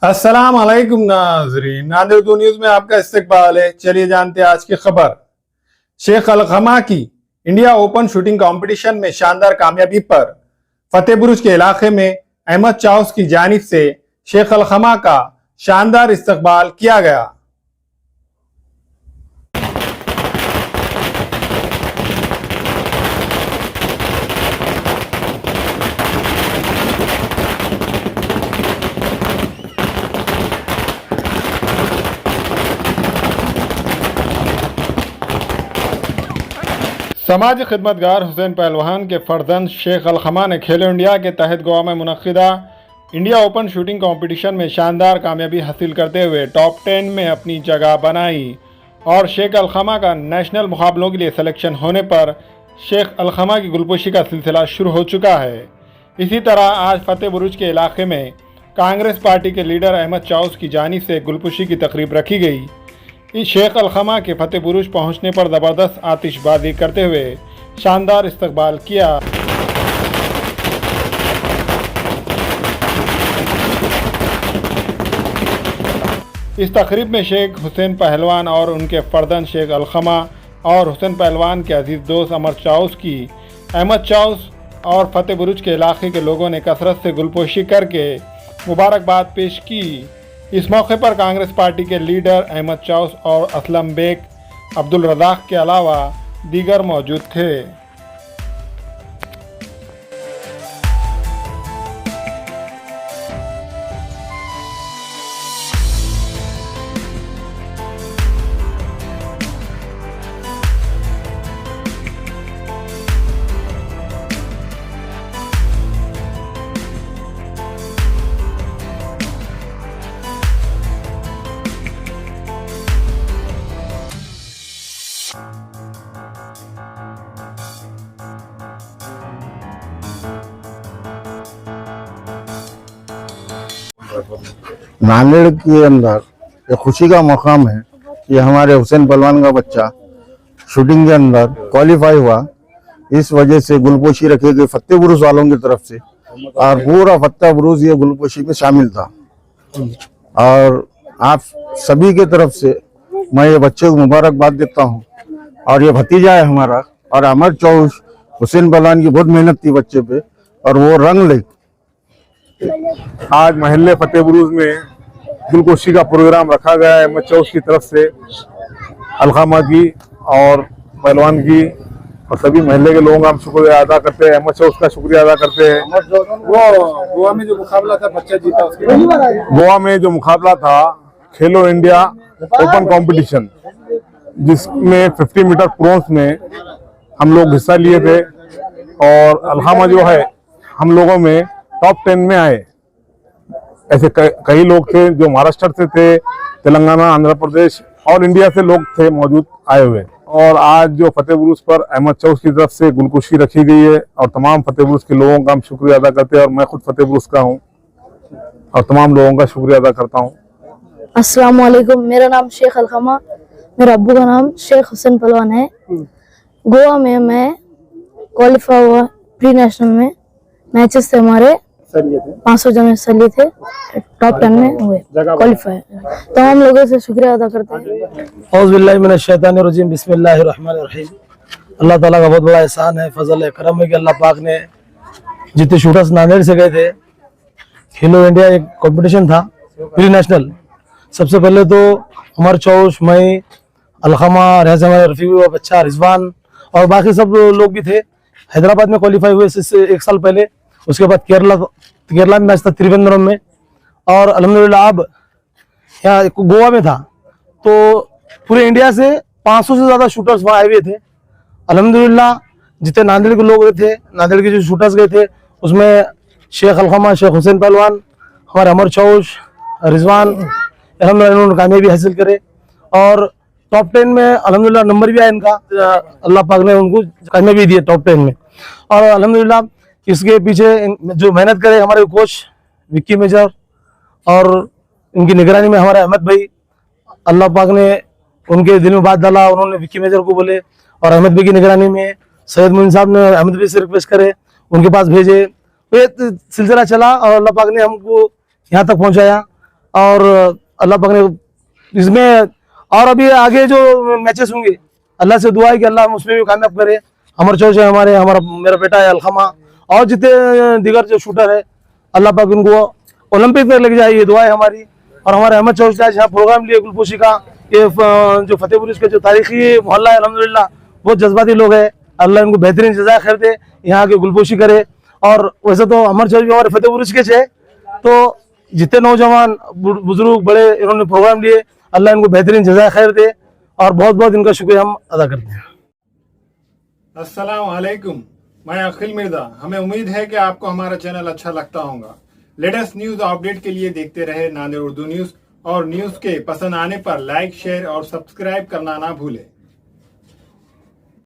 अस्सलाम वालेकुम नाज़रीन, नादिर टू न्यूज़ में आपका इस्तकबाल है। चलिए जानते हैं आज की खबर। शेख अलखमा की इंडिया ओपन शूटिंग कंपटीशन में शानदार कामयाबी पर फतेह बुरुज के इलाके में अहमद चाउस की जानिब से शेख अलखमा का शानदार इस्तकबाल किया गया। समाजी खिदमतगार हुसैन पहलवान के फर्जंद शेख अलखमा ने खेलो इंडिया के तहत गोवा में मुनक्किदा इंडिया ओपन शूटिंग कंपटीशन में शानदार कामयाबी हासिल करते हुए टॉप 10 में अपनी जगह बनाई और शेख अलखमा का नेशनल मुकाबलों के लिए सिलेक्शन होने पर शेख अलखमा की गुलपोशी का सिलसिला शुरू हो चुका है। इसी तरह आज फतेह बुरुज के इलाके में कांग्रेस पार्टी के लीडर अहमद चाउस की जानिब से गुलपोशी की तकरीब रखी गई। इस शेख अलखमा के फतेह बुरुज पहुँचने पर ज़बरदस्त आतिशबाजी करते हुए शानदार इस्तकबाल किया। इस तकरीब में शेख हुसैन पहलवान और उनके फर्जंद शेख अलखमा और हुसैन पहलवान के अजीज़ दोस्त अमर चाउस की अहमद चाउस और फतेह बुरुज के इलाके के लोगों ने कसरत से गुलपोशी करके मुबारकबाद पेश की। इस मौके पर कांग्रेस पार्टी के लीडर अहमद चाउस और असलम बेग अब्दुल रज़ाक के अलावा दीगर मौजूद थे। नांदेड़ के अंदर ये खुशी का मकाम है कि हमारे हुसैन पहलवान का बच्चा शूटिंग के अंदर क्वालिफाई हुआ। इस वजह से गुलपोशी रखी गई फतेह बुरुज वालों की तरफ से और पूरा फतेह बुरुज ये गुलपोशी में शामिल था। और आप सभी के तरफ से मैं ये बच्चे को मुबारकबाद देता हूँ। और ये भतीजा है हमारा और अमर चाउस हुसैन पहलवान की बहुत मेहनत थी बच्चे पे और वो रंग ले। आज महल्ले फतेह बुरुज में गुलपोशी का प्रोग्राम रखा गया है अहमद चाउस की तरफ से अलखमा की और पहलवान की और सभी महल्ले के लोगों का हम शुक्रिया अदा करते हैं। अहमद चाउस का शुक्रिया अदा करते हैं। वो गोवा में जो मुकाबला था बच्चा जीता, उसके गोवा में जो मुकाबला था खेलो इंडिया ओपन कंपटीशन जिसमें 50 मीटर प्रोन्स में हम लोग हिस्सा लिए थे और अलखमा जो है हम लोगों में टॉप 10 में आए। ऐसे कई लोग थे जो महाराष्ट्र से थे, तेलंगाना, आंध्र प्रदेश और इंडिया से लोग थे मौजूद आए हुए। और आज जो फतेह बुरुज पर अहमद चाउस की तरफ से गुलपोशी रखी गई है और तमाम फतेह बुरुज के लोगों का हम शुक्रिया अदा करते हैं और मैं खुद फतेह बुरुज का हूँ और तमाम लोगों का शुक्रिया अदा करता हूँ। अस्सलाम वालेकुम, मेरा नाम शेख अलखमा, मेरा अब्बू का नाम शेख हुसैन पहलवान है। गोवा में मैं क्वालिफाई हुआ प्री नेशनल में मैचेस थे हमारे 500 जन हिस्सा लिए थे, टॉप 10 में हुए क्वालिफाई। तमाम लोगों से शुक्रिया अदा करते हैं। औज़ुबिल्लाहि मिनश शैतानिर रजीम, बिस्मिल्लाहिर रहमानिर रहीम। अल्लाह ताला का बहुत बड़ा एहसान है, फजल है, करम है कि अल्लाह पाक ने जितने शूटर्स नांदेड़ से गए थे, खेलो इंडिया एक कंपटीशन था प्री नेशनल। सबसे पहले तो अमर चाउस, मैं, अलखमा, हमारे रफीक बच्चा, रिजवान और बाकी सब लोग भी थे। हैदराबाद में क्वालिफाई हुए इससे एक साल पहले। उसके बाद केरला में मैच था त्रिवेंद्रम में और अल्हम्दुलिल्लाह अब यहाँ गोवा में था। तो पूरे इंडिया से 500 से ज़्यादा शूटर्स वहाँ आए हुए थे। अल्हम्दुलिल्लाह जितने नांदेड़ के लोग थे, नांदेड़ के जो शूटर्स गए थे उसमें शेख अलखमा, शेख हुसैन पहलवान, हमारे अमर चाउस, रिजवान, अल्हम्दुलिल्लाह इन्होंने कामयाबी हासिल करे और टॉप 10 में अल्हम्दुलिल्लाह नंबर भी आया इनका। अल्लाह पाक ने उनको कामयाबी दी है टॉप 10 में। और अल्हम्दुलिल्लाह इसके पीछे जो मेहनत करे हमारे कोच विक्की मेजर और इनकी निगरानी में हमारे अहमद भाई, अल्लाह पाक ने उनके दिल में बात डाला, उन्होंने विक्की मेजर को बोले और अहमद भाई की निगरानी में सैयद मोइन साहब ने अहमद भाई से रिक्वेस्ट करे, उनके पास भेजे। तो ये सिलसिला चला और अल्लाह पाक ने हमको यहाँ तक पहुँचाया और अल्लाह पाक ने इसमें और अभी आगे जो मैचेस होंगे अल्लाह से दुआ है कि अल्लाह उसमें भी कामयाब करे। अमर चौज है हमारा मेरा बेटा है अलखमा, और जितने दीगर जो शूटर है अल्लाह पाक उनको ओलंपिक तक लेके जाए, ये दुआ है हमारी। और हमारे अहमद चौज आज यहाँ प्रोग्राम लिए गुलपोशी का, ये जो फतेहपुर इसका जो तारीखी मोहल्ला है अल्हम्दुलिल्लाह बहुत जज्बाती लोग हैं, अल्लाह इनको बेहतरीन जज़ा खैर दे, यहाँ के गुलपोशी करे। और वैसे तो अमर चौज भी हमारे फतेहपुर के है, तो जितने नौजवान बुजुर्ग बड़े इन्होंने प्रोग्राम लिए, अल्लाह इनको बेहतरीन जज़ा खैर दे और बहुत बहुत इनका शुक्रिया हम अदा करते हैं। अस्सलाम वालेकुम, मैं अखिल मिर्जा। हमें उम्मीद है कि आपको हमारा चैनल अच्छा लगता होगा। लेटेस्ट न्यूज अपडेट के लिए देखते रहे नांदेड़ उर्दू न्यूज, और न्यूज के पसंद आने पर लाइक, शेयर और सब्सक्राइब करना ना भूलें।